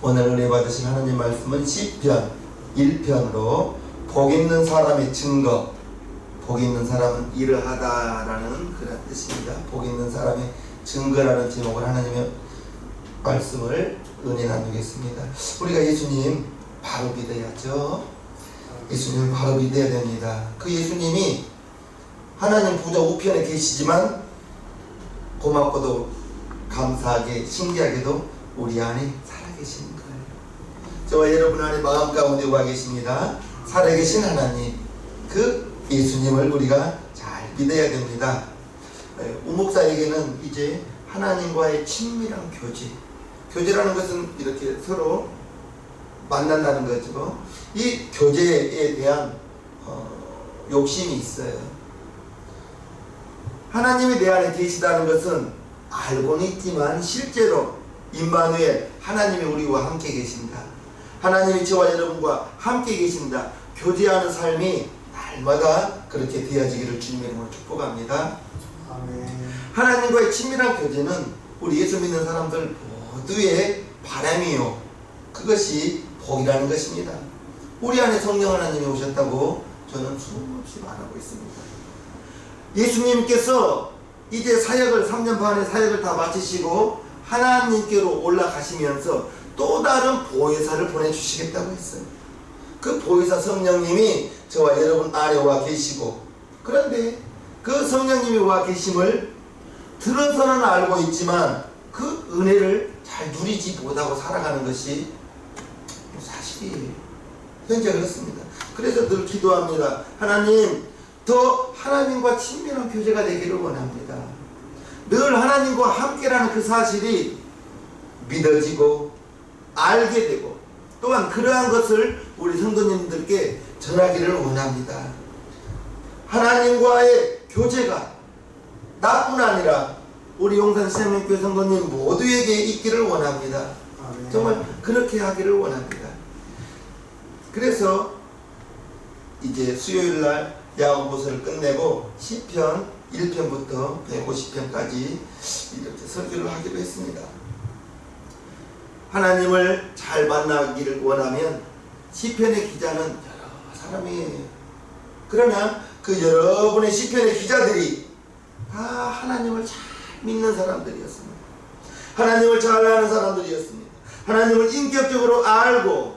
오늘 은혜 받으신 하나님 말씀은 시편 1편으로 복 있는 사람의 증거, 복 있는 사람은 이러하다라는 그런 뜻입니다. 복 있는 사람의 증거라는 제목을 하나님의 말씀을 은혜 나누겠습니다. 우리가 예수님 바로 믿어야죠. 예수님을 바로 믿어야 됩니다. 그 예수님이 하나님 보좌 우편에 계시지만 고맙고도 감사하게 신기하게도 우리 안에 살아계신 거예요. 저와 여러분 안에 마음 가운데 와 계십니다. 살아계신 하나님, 그 예수님을 우리가 잘 믿어야 됩니다. 우목사에게는 이제 하나님과의 친밀한 교제라는 것은 이렇게 서로 만난다는 거죠. 이 교제에 대한 욕심이 있어요. 하나님이 내 안에 계시다는 것은 알고는 있지만 실제로 임마누엘, 하나님이 우리와 함께 계신다. 하나님이 저와 여러분과 함께 계신다. 교제하는 삶이 날마다 그렇게 되어지기를 주님의 이름으로 축복합니다. 아멘. 하나님과의 친밀한 교제는 우리 예수 믿는 사람들 모두의 바람이요, 그것이 복이라는 것입니다. 우리 안에 성령 하나님이 오셨다고 저는 수없이 말하고 있습니다. 예수님께서 이제 사역을 3년 반의 사역을 다 마치시고 하나님께로 올라가시면서 또 다른 보혜사를 보내주시겠다고 했어요. 그 보혜사 성령님이 저와 여러분 안에 와 계시고, 그런데 그 성령님이 와 계심을 들어서는 알고 있지만 그 은혜를 잘 누리지 못하고 살아가는 것이 사실이에요. 현재 그렇습니다. 그래서 늘 기도합니다. 하나님, 더 하나님과 친밀한 교제가 되기를 원합니다. 늘 하나님과 함께라는 그 사실이 믿어지고 알게 되고, 또한 그러한 것을 우리 성도님들께 전하기를 원합니다. 하나님과의 교제가 나뿐 아니라 우리 용산생명교회 성도님 모두에게 있기를 원합니다. 정말 그렇게 하기를 원합니다. 그래서 이제 수요일날 야고보서를 끝내고 시편 1편부터 150편까지 이렇게 설교를 하기로 했습니다. 하나님을 잘 만나기를 원하면 시편의 기자는 여러 사람이에요. 그러나 그 여러분의 시편의 기자들이 다 하나님을 잘 믿는 사람들이었습니다. 하나님을 잘 아는 사람들이었습니다. 하나님을 인격적으로 알고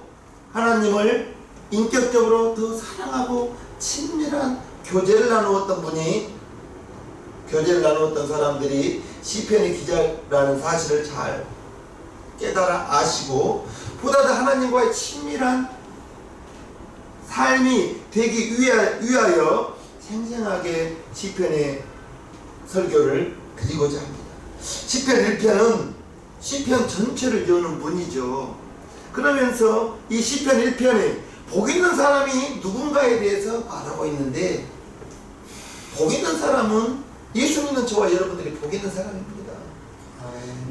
하나님을 인격적으로 더 사랑하고 친밀한 교제를 나누었던 분이, 교제를 나누었던 사람들이 시편의 기자라는 사실을 잘 깨달아 아시고 보다 더 하나님과의 친밀한 삶이 되기 위하여 생생하게 시편의 설교를 드리고자 합니다. 시편 1편은 시편 전체를 여는 문이죠. 그러면서 이 시편 1편에 복 있는 사람이 누군가에 대해서 말하고 있는데, 복 있는 사람은 예수 믿는 저와 여러분들이 복 있는 사람입니다.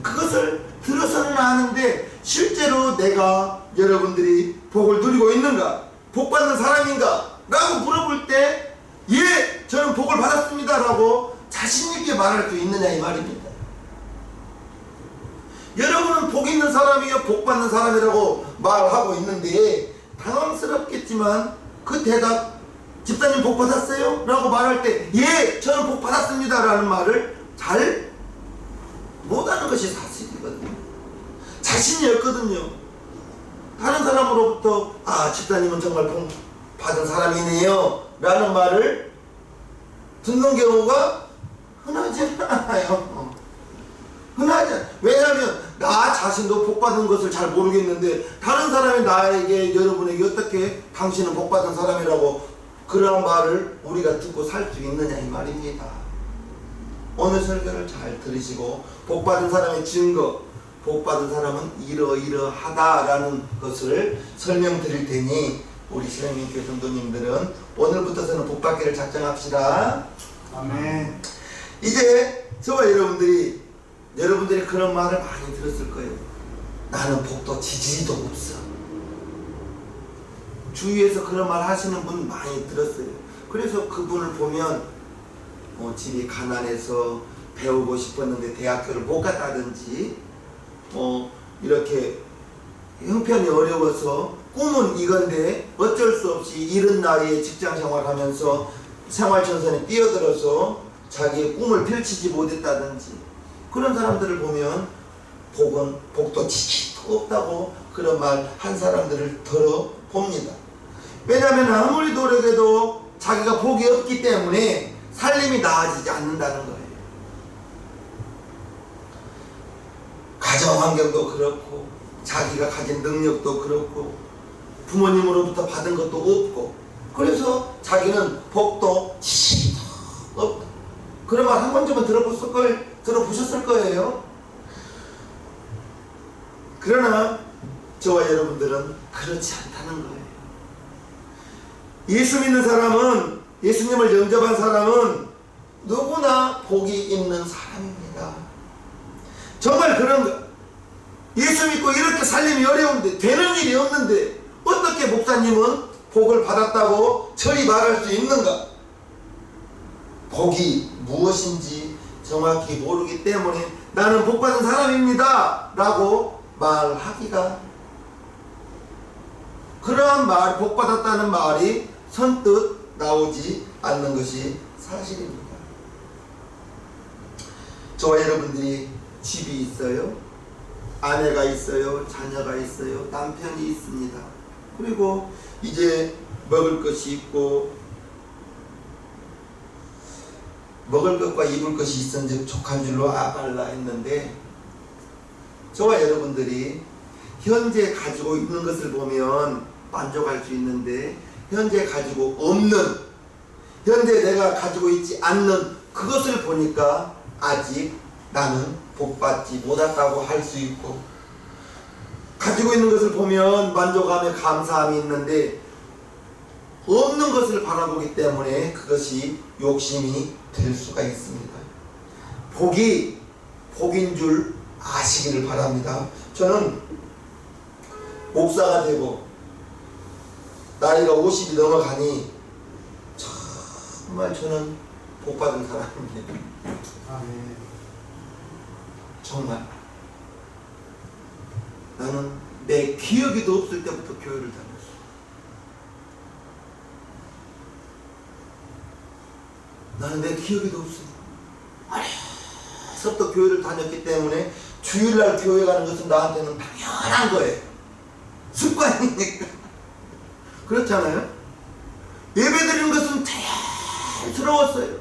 그것을 들어서는 아는데 실제로 내가 여러분들이 복을 누리고 있는가, 복 받는 사람인가 라고 물어볼 때 예, 저는 복을 받았습니다 라고 자신있게 말할 수 있느냐 이 말입니다. 여러분은 복 있는 사람이요 복 받는 사람이라고 말하고 있는데 당황스럽겠지만 그 대답, 집사님 복 받았어요? 라고 말할 때 예, 저는 복 받았습니다 라는 말을 잘 못하는 것이 사실이거든요. 자신이 없거든요. 다른 사람으로부터 아, 집사님은 정말 복 받은 사람이네요 라는 말을 듣는 경우가 흔하지 않아요. 흔하지 않아요. 왜냐하면 나 자신도 복 받은 것을 잘 모르겠는데 다른 사람이 나에게, 여러분에게 어떻게 당신은 복 받은 사람이라고 그런 말을 우리가 듣고 살 수 있느냐 이 말입니다. 오늘 설교를 잘 들으시고 복 받은 사람의 증거, 복 받은 사람은 이러이러하다라는 것을 설명드릴 테니 우리 신앙민교회 성도님들은 오늘부터서는 복 받기를 작정합시다. 아멘. 이제 저와 여러분들이 그런 말을 많이 들었을 거예요. 나는 복도 지지리도 없어. 주위에서 그런 말 하시는 분 많이 들었어요. 그래서 그분을 보면 집이 가난해서 배우고 싶었는데 대학교를 못 갔다든지 이렇게 형편이 어려워서 꿈은 이건데 어쩔 수 없이 이른 나이에 직장 생활하면서 생활전선에 뛰어들어서 자기의 꿈을 펼치지 못했다든지 그런 사람들을 보면 복도 지키도 없다고 그런 말 한 사람들을 들어봅니다. 왜냐하면 아무리 노력해도 자기가 복이 없기 때문에 살림이 나아지지 않는다는 거예요. 가정 환경도 그렇고 자기가 가진 능력도 그렇고 부모님으로부터 받은 것도 없고 그래서 자기는 복도 지식도 없다. 그런 말 한 번쯤은 들어보셨을 거예요. 그러나 저와 여러분들은 그렇지 않다는 거예요. 예수 믿는 사람은, 예수님을 영접한 사람은 누구나 복이 있는 사람입니다. 정말 그런가? 예수 믿고 이렇게 살림이 어려운데 되는 일이 없는데 어떻게 목사님은 복을 받았다고 저리 말할 수 있는가? 복이 무엇인지 정확히 모르기 때문에 나는 복받은 사람입니다 라고 말하기가, 그러한 말, 복받았다는 말이 선뜻 나오지 않는 것이 사실입니다. 저와 여러분들이 집이 있어요. 아내가 있어요. 자녀가 있어요. 남편이 있습니다. 그리고 이제 먹을 것이 있고 먹을 것과 입을 것이 있은즉 족한 줄로 알라 했는데, 저와 여러분들이 현재 가지고 있는 것을 보면 만족할 수 있는데 현재 가지고 없는, 현재 내가 가지고 있지 않는 그것을 보니까 아직 나는 복받지 못했다고 할 수 있고, 가지고 있는 것을 보면 만족하며 감사함이 있는데 없는 것을 바라보기 때문에 그것이 욕심이 될 수가 있습니다. 복이 복인 줄 아시기를 바랍니다. 저는 목사가 되고 나이가 50이 넘어가니 정말 저는 복받은 사람입니다. 아멘. 정말 나는 내 기억에도 없을 때부터 교회를 다녔어. 나는 내 기억에도 없어. 어려서부터 교회를 다녔기 때문에 주일날 교회 가는 것은 나한테는 당연한 거예요. 습관이니까. 그렇잖아요. 예배드리는 것은 자연스러웠어요.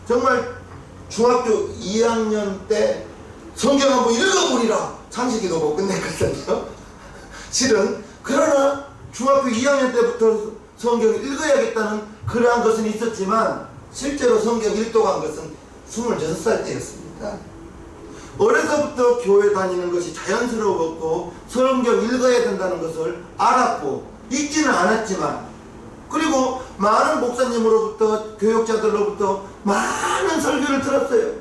정말 중학교 2학년 때 성경 한번 읽어보리라 창세기도 못 끝냈거든요. 실은. 그러나 중학교 2학년 때부터 성경을 읽어야겠다는 그러한 것은 있었지만 실제로 성경 일독한 것은 26살 때였습니다. 어려서부터 교회 다니는 것이 자연스러웠고 성경 읽어야 된다는 것을 알았고 읽지는 않았지만, 그리고 많은 목사님으로부터 교육자들로부터 많은 설교를 들었어요.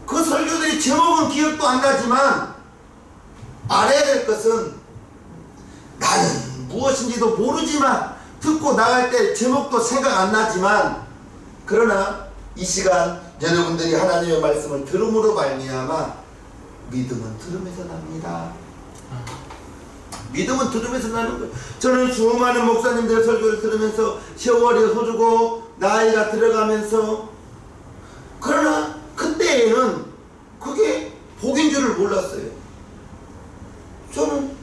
그 설교들이 제목은 기억도 안 나지만 알아야 될 것은 나는 무엇인지도 모르지만 듣고 나갈 때 제목도 생각 안 나지만, 그러나 이 시간 여러분들이 하나님의 말씀을 들음으로 말미암아 믿음은 들음에서 납니다. 믿음은 들음에서 나는 거예요. 저는 수많은 목사님들의 설교를 들으면서 세월이 흐르고 나이가 들어가면서, 그러나 그때에는 그게 복인 줄을 몰랐어요. 저는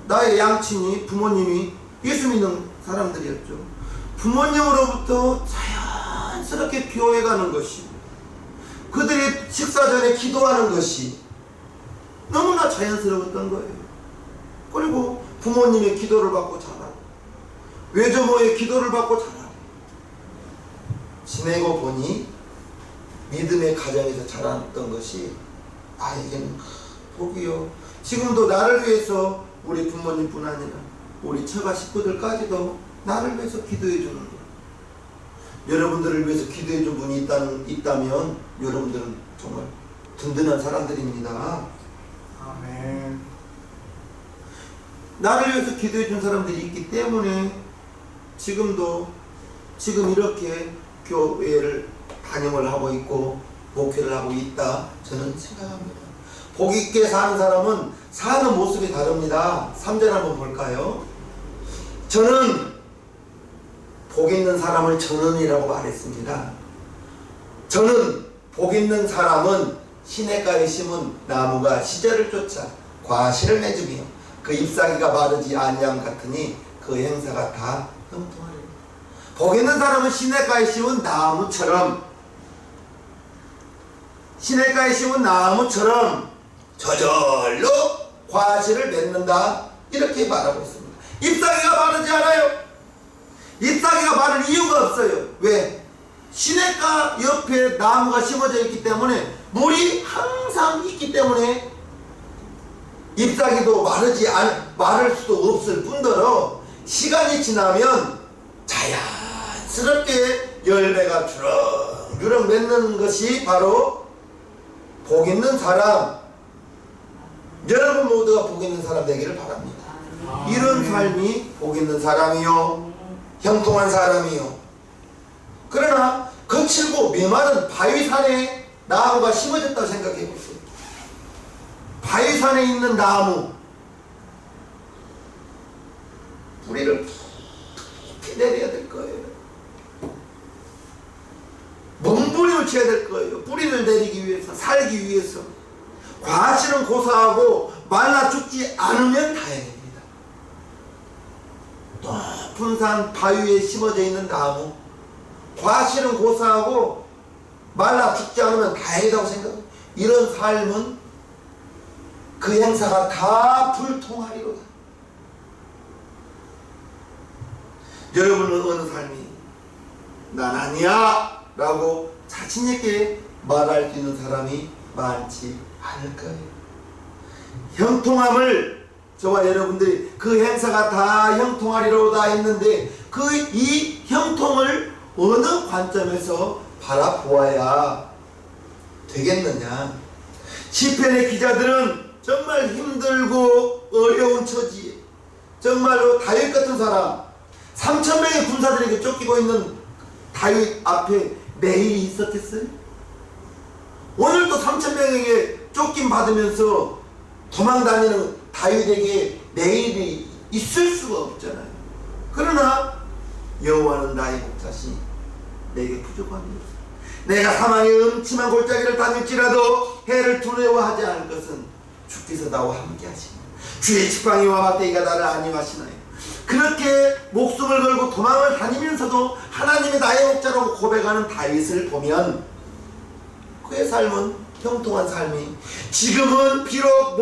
나의 양친이, 부모님이 예수 믿는 사람들이었죠. 부모님으로부터 자연스럽게 교회 가는 것이, 그들이 식사 전에 기도하는 것이 너무나 자연스러웠던 거예요. 그리고 부모님의 기도를 받고 자라고, 외조모의 기도를 받고 자라고 지내고 보니 믿음의 가정에서 자랐던 것이 나에게는 복이요. 지금도 나를 위해서 우리 부모님뿐 아니라 우리 처가 식구들까지도 나를 위해서 기도해 주는 거예요. 여러분들을 위해서 기도해 준 분이 있다면 여러분들은 정말 든든한 사람들입니다. 아멘. 나를 위해서 기도해 준 사람들이 있기 때문에 지금 이렇게 교회를 단임을 하고 있고 목회를 하고 있다, 저는 생각합니다. 복 있게 사는 사람은 사는 모습이 다릅니다. 3절 한번 볼까요? 저는 복 있는 사람을 저는이라고 말했습니다. 저는 복 있는 사람은 시냇가에 심은 나무가 시절을 쫓아 과실을 맺으며 그 잎사귀가 마르지 아니함 같으니 그 행사가 다 형통하리라. 복 있는 사람은 시냇가에 심은 나무처럼 저절로 과실을 맺는다, 이렇게 말하고 있습니다. 잎사귀가 마르지 않아요. 잎사귀가 마를 이유가 없어요. 왜? 시냇가 옆에 나무가 심어져 있기 때문에 물이 항상 있기 때문에 잎사귀도 마를 수도 없을 뿐더러 시간이 지나면 자연스럽게 열매가 주렁주렁 맺는 것이 바로 복 있는 사람, 여러분 모두가 복 있는 사람 되기를 바랍니다. 이런 삶이 복 있는 사람이요, 형통한 사람이요. 그러나 거칠고 메마른 바위산에 나무가 심어졌다고 생각해 보세요. 바위산에 있는 나무, 뿌리를 깊이 내려야 될 거예요. 몸부림을 쳐야 될 거예요. 뿌리를 내리기 위해서, 살기 위해서. 과실은 고사하고 말라 죽지 않으면 다행입니다. 높은 산 바위에 심어져 있는 나무, 과실은 고사하고 말라 죽지 않으면 다행이라고 생각합니다. 이런 삶은 그 행사가 다 불통하리로다. 여러분은 어느 삶이 난 아니야 라고 자신있게 말할 수 있는 사람이 많지 않을 거예요. 형통함을 저와 여러분들이 그 행사가 다 형통하리로다 했는데 이 형통을 어느 관점에서 바라보아야 되겠느냐. 시편의 기자들은 정말 힘들고 어려운 처지에 정말로 다윗 같은 사람, 3,000명의 군사들에게 쫓기고 있는 다윗 앞에 내일이 있었겠어요? 오늘도 3,000명에게 쫓김 받으면서 도망다니는 다윗에게 내일이 있을 수가 없잖아요. 그러나 여호와는 나의 목자시 내게 부족함이 없어. 내가 사망의 음침한 골짜기를 다닐지라도 해를 두려워하지 않을 것은 주께서 나와 함께 하시니 주의 지팡이와 막대기가 나를 안위하시나요. 그렇게 목숨을 걸고 도망을 다니면서도 하나님이 나의 목자라고 고백하는 다윗을 보면 그의 삶은 형통한 삶이, 지금은 비록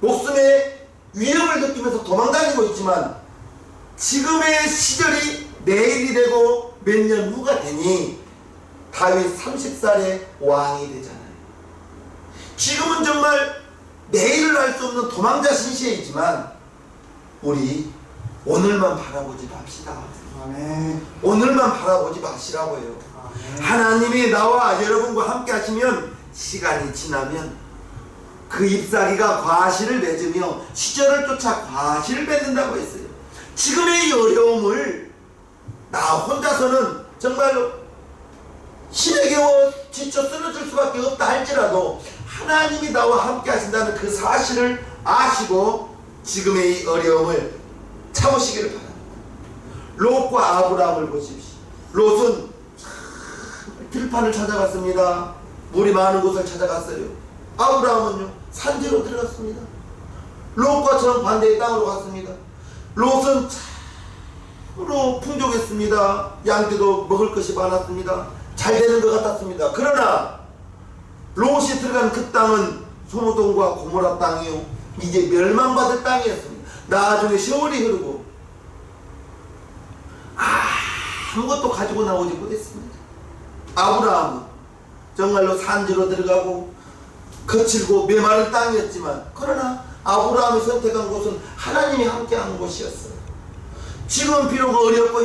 목숨의 위협을 느끼면서 도망다니고 있지만 지금의 시절이 내일이 되고 몇 년 후가 되니 다윗 30살에 왕이 되잖아요. 지금은 정말 내일을 알 수 없는 도망자 신세이지만 우리 오늘만 바라보지 맙시다. 아멘. 오늘만 바라보지 마시라고요. 아멘. 하나님이 나와 여러분과 함께 하시면 시간이 지나면 그 잎사귀가 과실을 맺으며 시절을 쫓아 과실을 맺는다고 했어요. 지금의 이 어려움을 나 혼자서는 정말로 힘에 겨워 지쳐 쓰러질 수밖에 없다 할지라도 하나님이 나와 함께 하신다는 그 사실을 아시고 지금의 이 어려움을 참으시기를 바랍니다. 롯과 아브라함을 보십시오. 롯은 들판을 찾아갔습니다. 물이 많은 곳을 찾아갔어요. 아브라함은요, 산지로 들어갔습니다. 롯과 정반대의 땅으로 갔습니다. 롯은 참으로 풍족했습니다. 양떼도 먹을 것이 많았습니다. 잘 되는 것 같았습니다. 그러나 롯이 들어간 그 땅은 소돔과 고모라 땅이요, 이제 멸망받을 땅이었습니다. 나중에 세월이 흐르고 아무것도 가지고 나오지 못했습니다. 아브라함은 정말로 산지로 들어가고 거칠고 메마른 땅이었지만 그러나 아브라함이 선택한 곳은 하나님이 함께하는 곳이었어요. 지금은 비록 어렵고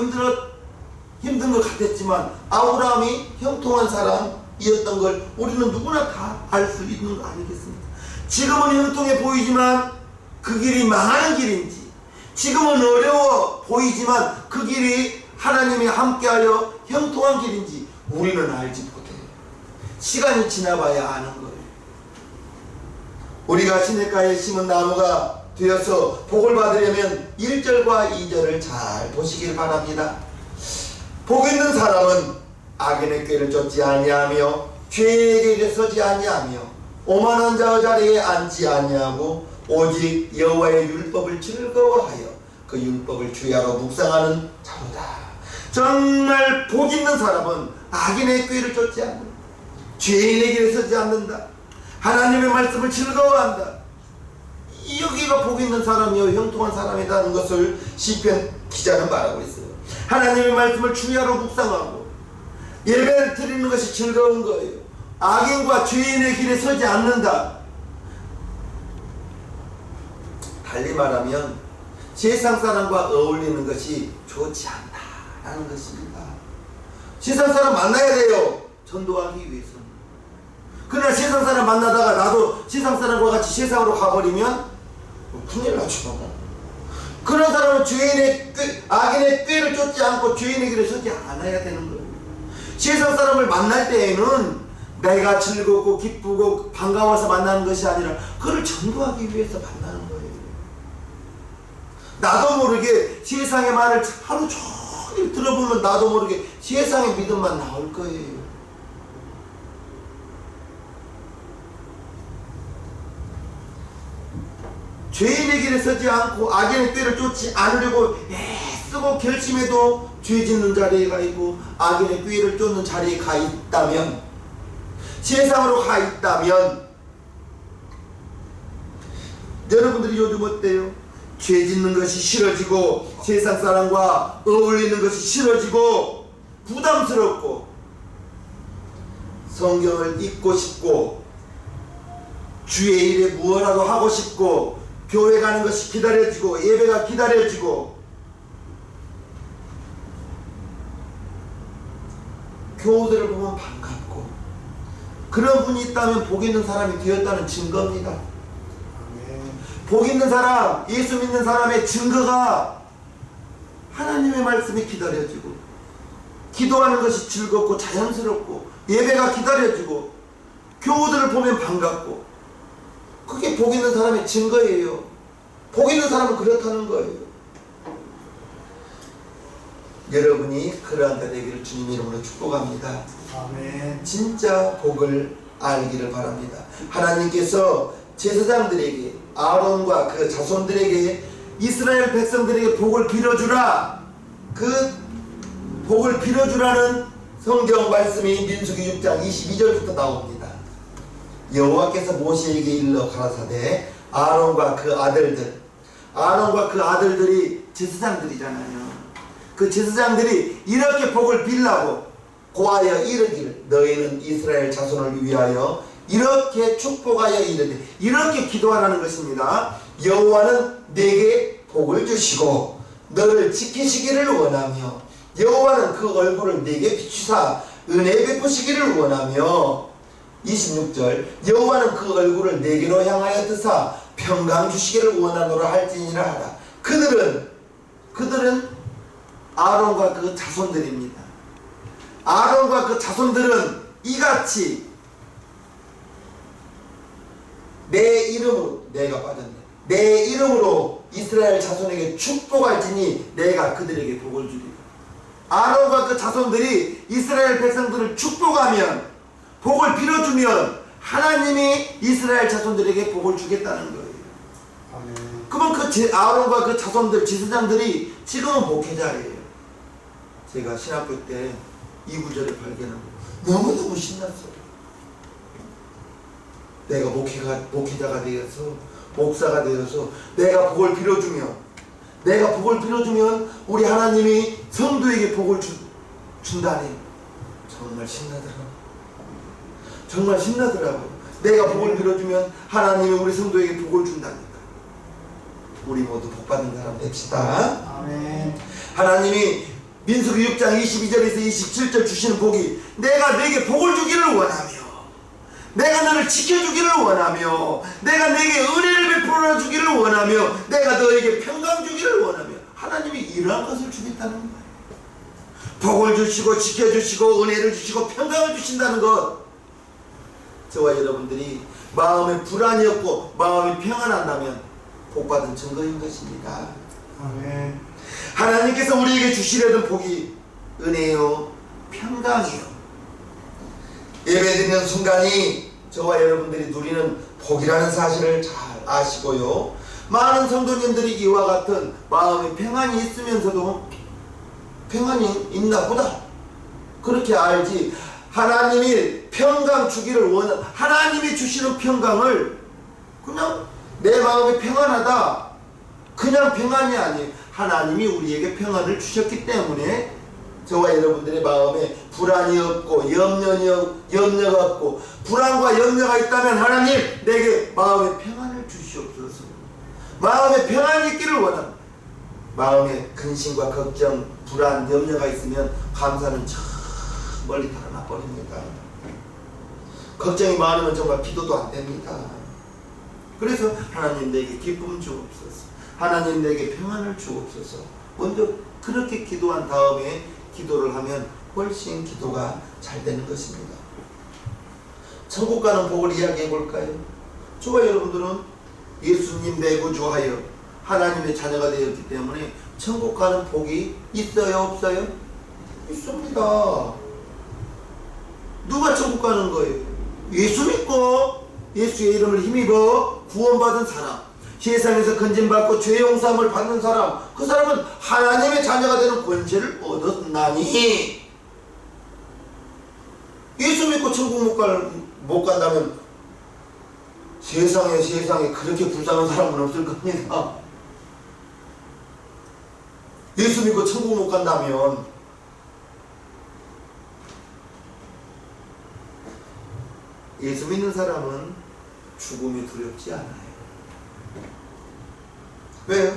힘든 것 같았지만 아브라함이 형통한 사람이었던 걸 우리는 누구나 다 알 수 있는 거 아니겠습니까? 지금은 형통해 보이지만 그 길이 망하는 길인지, 지금은 어려워 보이지만 그 길이 하나님이 함께하여 형통한 길인지 우리는 알지 못해요. 시간이 지나봐야 아는 거예요. 우리가 시냇가에 심은 나무가 되어서 복을 받으려면 1절과 2절을 잘 보시길 바랍니다. 복 있는 사람은 악인의 꾀를 쫓지 아니하며 죄인의 길에 서지 아니하며 오만한 자의 자리에 앉지 아니하고 오직 여호와의 율법을 즐거워하여 그 율법을 주야로 묵상하는 자로다. 정말 복 있는 사람은 악인의 꾀를 쫓지 않는다. 죄인의 길에 서지 않는다. 하나님의 말씀을 즐거워한다. 여기가 복 있는 사람이요 형통한 사람이라는 것을 시편 기자는 말하고 있어요. 하나님의 말씀을 주야로 묵상하고 예배를 드리는 것이 즐거운 거예요. 악인과 죄인의 길에 서지 않는다. 달리 말하면 세상 사람과 어울리는 것이 좋지 않다라는 것입니다. 세상 사람 만나야 돼요. 전도하기 위해서는. 그러나 세상 사람 만나다가 나도 세상 사람과 같이 세상으로 가버리면 큰일 나죠. 그런 사람은 악인의 꾀를 쫓지 않고 죄인의 길에 서지 않아야 되는 거예요. 세상 사람을 만날 때에는 내가 즐겁고 기쁘고 반가워서 만나는 것이 아니라 그를 전도하기 위해서 만나는 거예요. 나도 모르게 세상의 말을 하루 종일 들어보면 나도 모르게 세상의 믿음만 나올 거예요. 죄인의 길에 서지 않고 악인의 꾀를 쫓지 않으려고 애쓰고 결심해도 죄 짓는 자리에 가 있고 악인의 꾀를 쫓는 자리에 가 있다면, 세상으로 가 있다면, 여러분들이 요즘 어때요? 죄 짓는 것이 싫어지고 세상 사람과 어울리는 것이 싫어지고 부담스럽고 성경을 읽고 싶고 주의 일에 무엇라도 하고 싶고 교회 가는 것이 기다려지고 예배가 기다려지고 교우들을 보면 반갑고 그런 분이 있다면 복 있는 사람이 되었다는 증거입니다. 복 있는 사람, 예수 믿는 사람의 증거가 하나님의 말씀이 기다려지고 기도하는 것이 즐겁고 자연스럽고 예배가 기다려지고 교우들을 보면 반갑고 그게 복 있는 사람의 증거예요. 복 있는 사람은 그렇다는 거예요. 여러분이 그러한 자 되기를 주님 이름으로 축복합니다. 아멘. 진짜 복을 알기를 바랍니다. 하나님께서 제사장들에게 아론과 그 자손들에게 이스라엘 백성들에게 복을 빌어주라, 그 복을 빌어주라는 성경 말씀이 민수기 6장 22절부터 나옵니다. 여호와께서 모세에게 일러 가라사대 아론과 그 아들들이 제사장들이잖아요. 그 제사장들이 이렇게 복을 빌라고 고하여 이르기를 너희는 이스라엘 자손을 위하여 이렇게 축복하여 이르되, 이렇게 기도하라는 것입니다. 여호와는 내게 복을 주시고 너를 지키시기를 원하며 여호와는 그 얼굴을 내게 비추사 은혜 베푸시기를 원하며 26절 여호와는 그 얼굴을 내게로 향하여 드사 평강 주시기를 원하노라 할지니라 하라. 그들은 아론과 그 자손들입니다. 아론과 그 자손들은 이같이 내 이름으로, 내가 빠졌네, 내 이름으로 이스라엘 자손에게 축복할지니 내가 그들에게 복을 주리라. 아론과 그 자손들이 이스라엘 백성들을 축복하면, 복을 빌어주면 하나님이 이스라엘 자손들에게 복을 주겠다는 거예요. 아멘. 그러면 그 아론과 그 자손들, 제사장들이 지금은 목회자예요. 제가 신학교 때 이 구절을 발견하고 너무너무 신났어요. 내가 목회자가 되어서, 목사가 되어서 내가 복을 빌어주면 우리 하나님이 성도에게 복을 준다니 정말 신나더라고요. 내가 복을 빌어주면 하나님이 우리 성도에게 복을 준다니까. 우리 모두 복받는 사람 됩시다. 아멘. 하나님이 민수기 6장 22절에서 27절 주시는 복이 내가 내게 복을 주기를 원하며, 내가 너를 지켜주기를 원하며, 내가 내게 은혜를 베풀어 주기를 원하며, 내가 너에게 평강 주기를 원하며, 하나님이 이러한 것을 주겠다는 거예요. 복을 주시고 지켜주시고 은혜를 주시고 평강을 주신다는 것, 저와 여러분들이 마음에 불안이 없고 마음이 평안한다면 복받은 증거인 것입니다. 아멘. 하나님께서 우리에게 주시려던 복이 은혜요 평강이요. 예배드리는 순간이 저와 여러분들이 누리는 복이라는 사실을 잘 아시고요. 많은 성도님들이 이와 같은 마음의 평안이 있으면서도 평안이 있나 보다 그렇게 알지, 하나님이 평강 주기를 원한, 하나님이 주시는 평강을 그냥 내 마음이 평안하다 그냥 평안이 아니에요. 하나님이 우리에게 평안을 주셨기 때문에 저와 여러분들의 마음에 불안이 없고 염려가 없고, 불안과 염려가 있다면 하나님 내게 마음의 평안을 주시옵소서. 마음에 평안이 있기를 원합니다. 마음에 근심과 걱정, 불안, 염려가 있으면 감사는 저 멀리 달아나 버립니다. 걱정이 많으면 정말 기도도 안 됩니다. 그래서 하나님 내게 기쁨 주옵소서, 하나님 내게 평안을 주옵소서. 먼저 그렇게 기도한 다음에 기도를 하면 훨씬 기도가 잘 되는 것입니다. 천국 가는 복을 이야기해 볼까요? 저와 여러분들은 예수님 내구주하여 하나님의 자녀가 되었기 때문에 천국 가는 복이 있어요, 없어요? 있습니다. 누가 천국 가는 거예요? 예수 믿고 예수의 이름을 힘입어 구원받은 사람, 세상에서 건진받고 죄 용서함을 받는 사람, 그 사람은 하나님의 자녀가 되는 권세를 얻었나니, 예수 믿고 천국 못 간다면 세상에 그렇게 불쌍한 사람은 없을 겁니다. 예수 믿고 천국 못 간다면 예수 믿는 사람은 죽음이 두렵지 않아요. 왜요?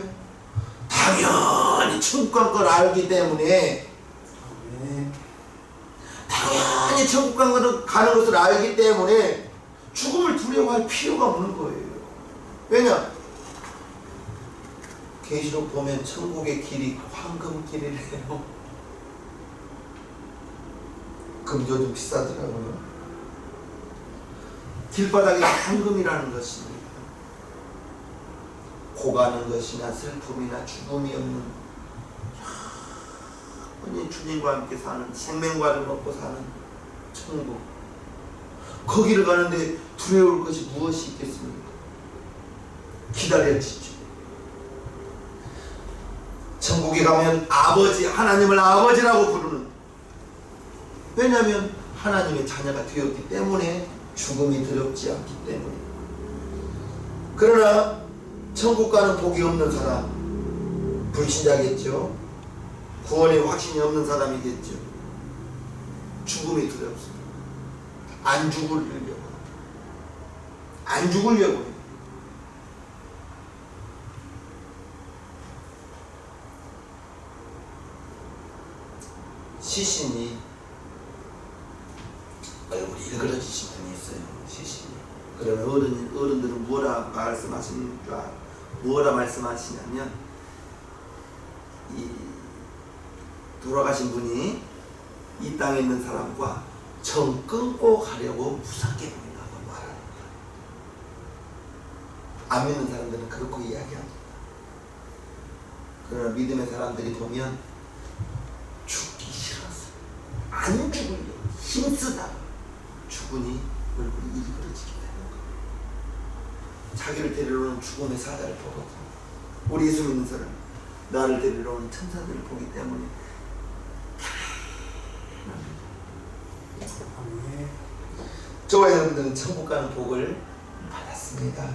당연히 천국 갈 걸 알기 때문에, 아멘. 당연히 천국 가는 것을 알기 때문에 죽음을 두려워할 필요가 없는 거예요. 왜냐? 계시록 보면 천국의 길이 황금길이래요. 금도 좀 비싸더라고요. 길바닥에 황금이라는 것입니다. 고가는 것이나 슬픔이나 죽음이 없는 영원히 주님과 함께 사는, 생명과를 먹고 사는 천국, 거기를 가는데 두려울 것이 무엇이 있겠습니까? 기다려지죠. 천국에 가면 아버지, 하나님을 아버지라고 부르는, 왜냐하면 하나님의 자녀가 되었기 때문에 죽음이 두렵지 않기 때문에. 그러나 천국 가는 복이 없는 사람, 불신자겠죠. 구원의 확신이 없는 사람이겠죠. 죽음이 두렵습니다. 안 죽으려고 해요. 시신이 얼굴이 일그러지신 분이 있어요. 시신이. 그러면 어른들은 뭐라 말씀하시냐면, 이 돌아가신 분이 이 땅에 있는 사람과 정 끊고 가려고 무섭게 보인다고 말합니다. 안 믿는 사람들은 그렇게 이야기합니다. 그러나 믿음의 사람들이 보면 죽기 싫어서 안 죽으려고 힘쓰다가 죽으니 얼굴이 일그러지게 되는 거예요. 자기를 데리러 오는 죽음의 사자를 보거든요. 우리 예수 믿는 사람, 나를 데리러 오는 천사들을 보기 때문에 저와 여러분들은 천국 가는 복을 받았습니다.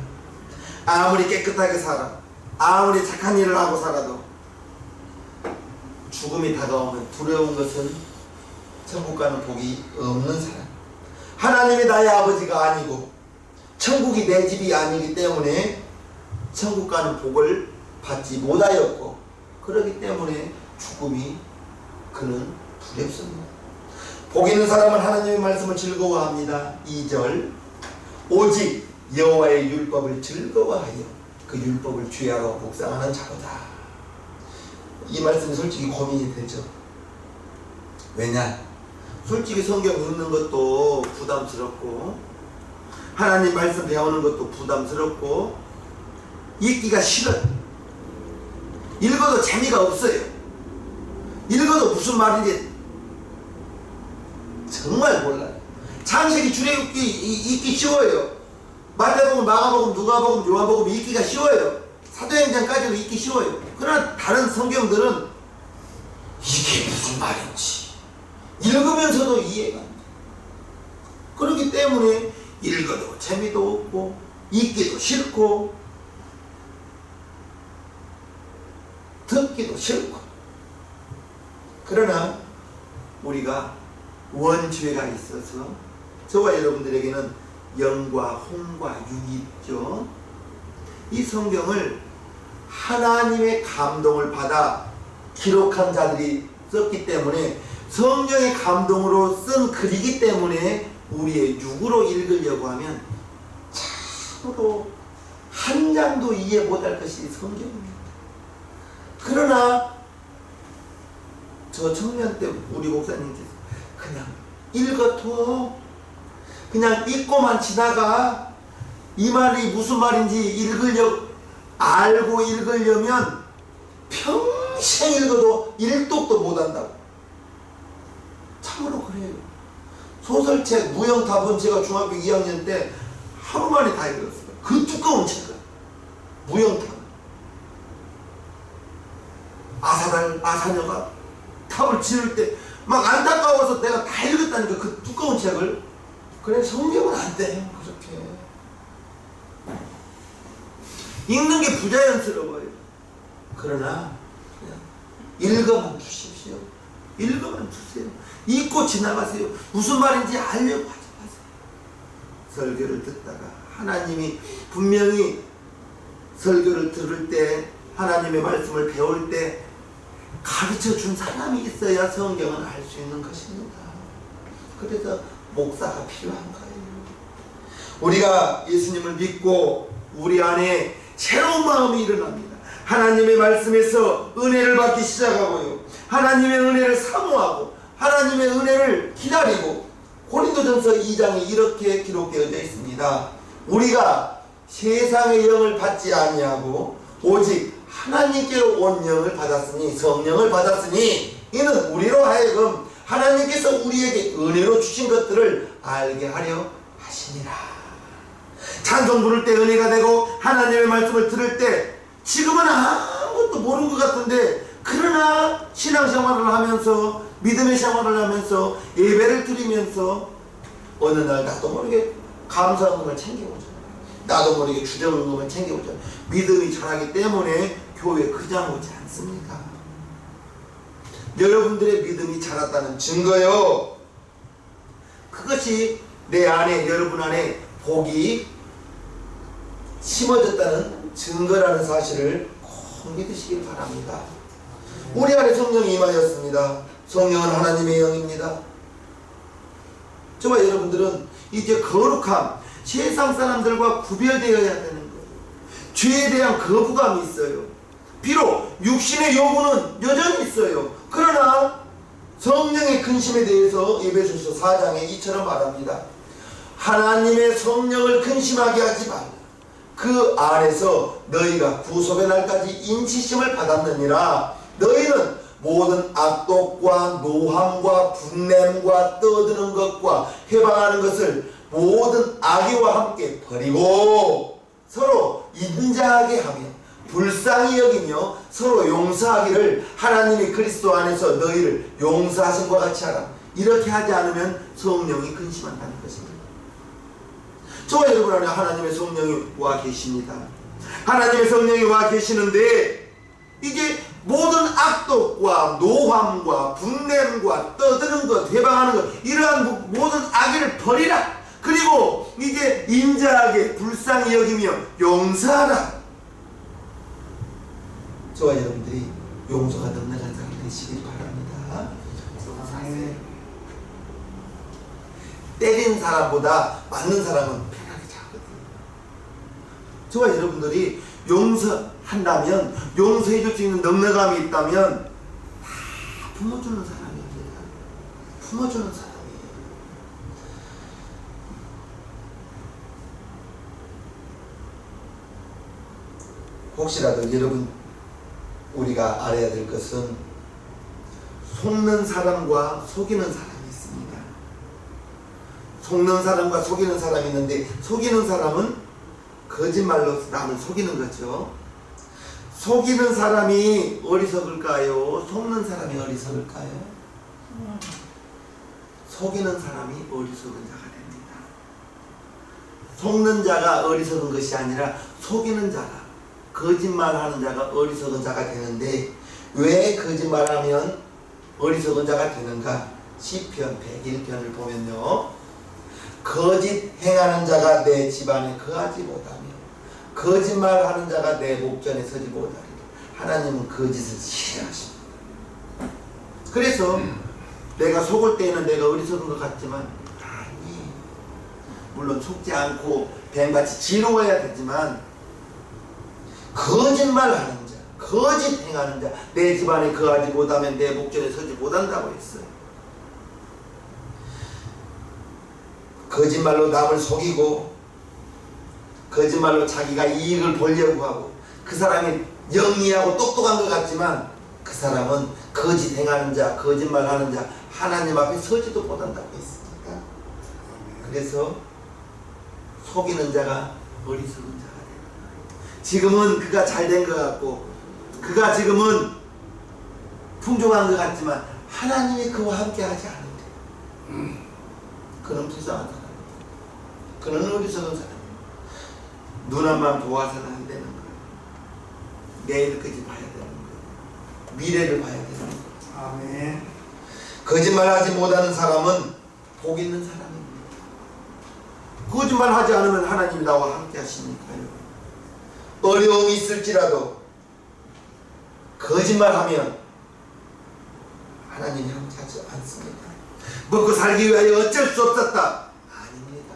아무리 깨끗하게 살아, 아무리 착한 일을 하고 살아도 죽음이 다가오면 두려운 것은 천국 가는 복이 없는 사람, 하나님이 나의 아버지가 아니고 천국이 내 집이 아니기 때문에 천국 가는 복을 받지 못하였고, 그렇기 때문에 죽음이 그는 두렵습니다. 복 있는 사람은 하나님의 말씀을 즐거워합니다. 2절, 오직 여호와의 율법을 즐거워하여 그 율법을 주야로 묵상하는 자로다. 이 말씀이 솔직히 고민이 되죠. 왜냐? 솔직히 성경 읽는 것도 부담스럽고, 하나님 말씀 배우는 것도 부담스럽고 읽기가 싫어요. 읽어도 재미가 없어요. 읽어도 무슨 말인지 정말 몰라요. 창세기 출애굽기 읽기 쉬워요. 마태복음, 마가복음, 누가복음, 요한복음 읽기가 쉬워요. 사도행전까지도 읽기 쉬워요. 그러나 다른 성경들은 이게 무슨 말인지 읽으면서도 이해가 안 돼. 그렇기 때문에 읽어도 재미도 없고 읽기도 싫고 듣기도 싫고. 그러나 우리가 원죄가 있어서 저와 여러분들에게는 영과 홍과 육이 있죠. 이 성경을 하나님의 감동을 받아 기록한 자들이 썼기 때문에, 성령의 감동으로 쓴 글이기 때문에 우리의 육으로 읽으려고 하면 참으로 한 장도 이해 못할 것이 성경입니다. 그러나 저 청년 때 우리 목사님께서 그냥 읽어둬, 그냥 읽고만 지나가, 이 말이 무슨 말인지 알고 읽으려면 평생 읽어도 일독도 못한다고. 참으로 그래요. 소설책, 무영답은 제가 중학교 2학년 때 하루 만에 다 읽었어요. 그 두꺼운 책을. 무영답. 아사녀가 탑을 지을 때 막 안타까워서 내가 다 읽었다니까, 그 두꺼운 책을. 그래, 성경은 안 돼, 그렇게. 읽는 게 부자연스러워요. 그러나 그냥 읽어만 주십시오. 읽어만 주세요. 읽고 지나가세요. 무슨 말인지 알려고 하지 마세요. 설교를 듣다가 하나님이 분명히 설교를 들을 때, 하나님의 말씀을 배울 때 가르쳐 준 사람이 있어야 성경을 알 수 있는 것입니다. 그래서 목사가 필요한 거예요. 우리가 예수님을 믿고 우리 안에 새로운 마음이 일어납니다. 하나님의 말씀에서 은혜를 받기 시작하고요, 하나님의 은혜를 사모하고 하나님의 은혜를 기다리고. 고린도전서 2장에 이렇게 기록되어져 있습니다. 우리가 세상의 영을 받지 아니하고 오직 하나님께로 온 영을 받았으니, 성령을 받았으니, 이는 우리로 하여금 하나님께서 우리에게 은혜로 주신 것들을 알게 하려 하시니라. 찬송 부를 때 은혜가 되고, 하나님의 말씀을 들을 때 지금은 아무것도 모르는 것 같은데, 그러나 신앙생활을 하면서, 믿음의 생활을 하면서, 예배를 드리면서 어느 날 나도 모르게 감사음을 챙겨보잖아요. 나도 모르게 주정음을 챙겨보잖아요. 믿음이 자라기 때문에 교회 그냥 오지 않습니다. 여러분들의 믿음이 자랐다는 증거요, 그것이 내 안에, 여러분 안에 복이 심어졌다는 증거라는 사실을 꼭 믿으시길 바랍니다. 우리 안에 성령이 임하였습니다. 성령은 하나님의 영입니다. 저와 여러분들은 이제 거룩함, 세상 사람들과 구별되어야 되는 거예요. 죄에 대한 거부감이 있어요. 비록 육신의 요구는 여전히 있어요. 그러나 성령의 근심에 대해서 에베소서 4장에 이처럼 말합니다. 하나님의 성령을 근심하게 하지 말라. 그 안에서 너희가 구속의 날까지 인치심을 받았느니라. 너희는 모든 악독과 노함과 분냄과 떠드는 것과 해방하는 것을 모든 악의와 함께 버리고 서로 인자하게 하며 불쌍히 여기며 서로 용서하기를 하나님이 그리스도 안에서 너희를 용서하신 것 같이 하라. 이렇게 하지 않으면 성령이 근심한다는 것입니다. 저와 여러분 안에 하나님의 성령이 와 계십니다. 하나님의 성령이 와 계시는데, 이게 모든 악독과 노함과 분냄과 떠드는 것, 해방하는 것, 이러한 모든 악의를 버리라. 그리고 이제 인자하게 불쌍히 여기며 용서하라. 저와 여러분들이 용서가 넉넉한 사람 되시길 바랍니다. 때린 사람보다 맞는 사람은 편하게 자거든요. 저와 여러분들이 용서한다면, 용서해줄 수 있는 넉넉함이 있다면 다 품어주는 사람입니다. 품어주는 사람이에요. 혹시라도 여러분 우리가 알아야 될 것은 속는 사람과 속이는 사람이 있습니다. 속는 사람과 속이는 사람이 있는데, 속이는 사람은 거짓말로 남을 속이는 거죠. 속이는 사람이 어리석을까요? 속는 사람이 어리석을까요? 속이는 사람이 어리석은 자가 됩니다. 속는 자가 어리석은 것이 아니라 속이는 자가, 거짓말하는 자가 어리석은 자가 되는데, 왜 거짓말하면 어리석은 자가 되는가? 시편 101편을 보면요, 거짓 행하는 자가 내 집안에 거하지 못하며 거짓말하는 자가 내 목전에 서지 못하리라. 하나님은 거짓을 싫어하십니다. 그래서 내가 속을 때에는 내가 어리석은 것 같지만, 아니, 물론 속지 않고 뱀같이 지루해야 되지만, 거짓말하는 자, 거짓 행하는 자, 내 집안에 거하지 못하면 내 목전에 서지 못한다고 했어요. 거짓말로 남을 속이고 거짓말로 자기가 이익을 보려고 하고, 그 사람이 영리하고 똑똑한 것 같지만 그 사람은 거짓 행하는 자, 거짓말하는 자, 하나님 앞에 서지도 못한다고 했습니다. 그래서 속이는 자가 어리석은 자가 됩니다. 지금은 그가 잘된 것 같고 그가 지금은 풍족한 것 같지만 하나님이 그와 함께 하지 않는데 그는 불쌍한 사람입니다. 그는 어리석은 사람입니다. 눈앞만 보아서는 안 되는 거예요. 내일까지 봐야 되는 거예요. 미래를 봐야 되는 거예요. 아멘. 거짓말하지 못하는 사람은 복 있는 사람입니다. 거짓말하지 않으면 하나님이 나와 함께 하시니까요. 어려움이 있을지라도 거짓말하면 하나님이 함께 하지 않습니다. 먹고 살기 위하여 어쩔 수 없었다. 아닙니다.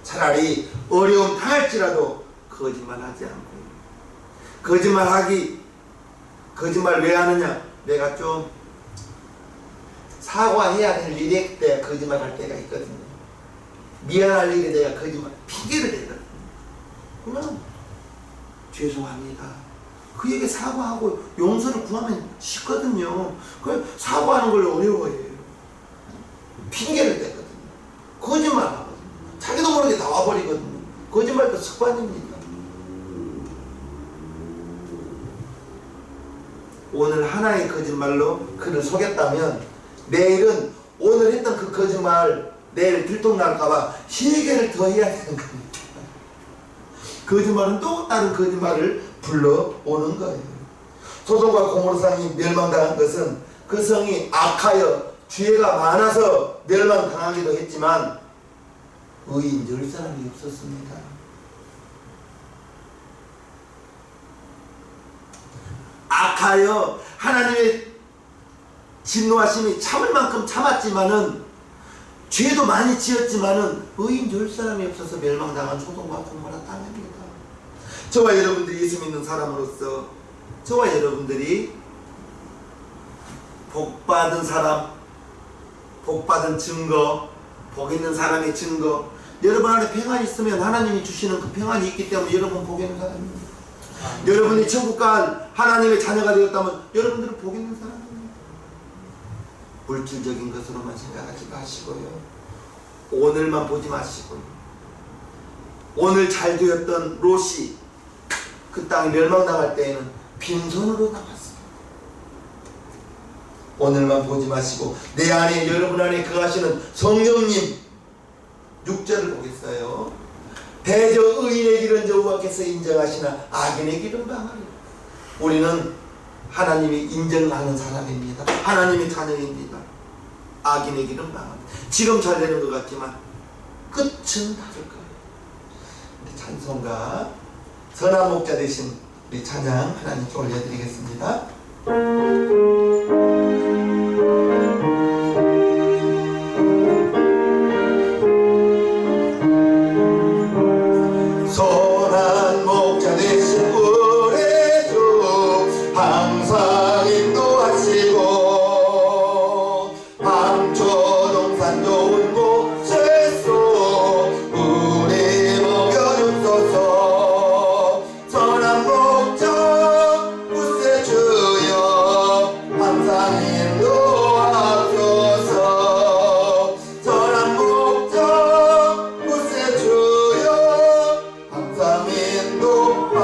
차라리 어려움 당할지라도 거짓말하지 않고, 거짓말 왜 하느냐? 내가 좀 사과해야 될 일이 내가 거짓말할 때가 있거든요. 미안할 일에 내가 거짓말 핑계를 대거든요. 그러면 죄송합니다, 그에게 사과하고 용서를 구하면 쉽거든요. 그 사과하는 걸 어려워해요. 핑계를 대거든요. 거짓말하거든요. 자기도 모르게 나와버리거든요. 거짓말도 습관입니다. 오늘 하나의 거짓말로 그를 속였다면 내일은 오늘 했던 그 거짓말 내일 들통날까봐 세개를 더 해야 되는 겁니다. 거짓말은 또 다른 거짓말을 불러오는 거예요. 소돔과 고모라 성이 멸망당한 것은 그 성이 악하여 죄가 많아서 멸망당하기도 했지만 의인 10사람이 없었습니다. 악하여 하나님의 진노하심이 참을 만큼 참았지만은, 죄도 많이 지었지만은 의인 10사람이 없어서 멸망당한 소돔과 고모라 땅입니다. 저와 여러분들이 예수 믿는 사람으로서, 저와 여러분들이 복받은 사람, 복받은 증거, 복 있는 사람의 증거, 여러분 안에 평안이 있으면 하나님이 주시는 그 평안이 있기 때문에 여러분 복 있는 사람입니다. 여러분이 천국 갈 하나님의 자녀가 되었다면 여러분들은 복 있는 사람입니다. 물질적인 것으로만 생각하지 마시고요, 오늘만 보지 마시고요, 오늘 잘 되었던 롯이 그 땅이 멸망당할 때에는 빈손으로 나갔습니다. 오늘만 보지 마시고 내 안에, 여러분 안에 거하시는 성령님 6절을 보겠어요. 대저 의인의 길은 여호와께서 인정하시나 악인의 길은 방하리라. 우리는 하나님이 인정하는 사람입니다. 하나님의 자녀입니다. 악인의 길은 방하리라. 지금 잘 되는 것 같지만 끝은 다를 거예요. 우리 찬송가 선한 목자 되신 우리 찬양 하나님께 올려드리겠습니다. 선한 목자 되신 우리 주 항상 인도하시고 방초동산 좋은 곳에서 우리 먹여주소서. 선한 기도하옵나이다.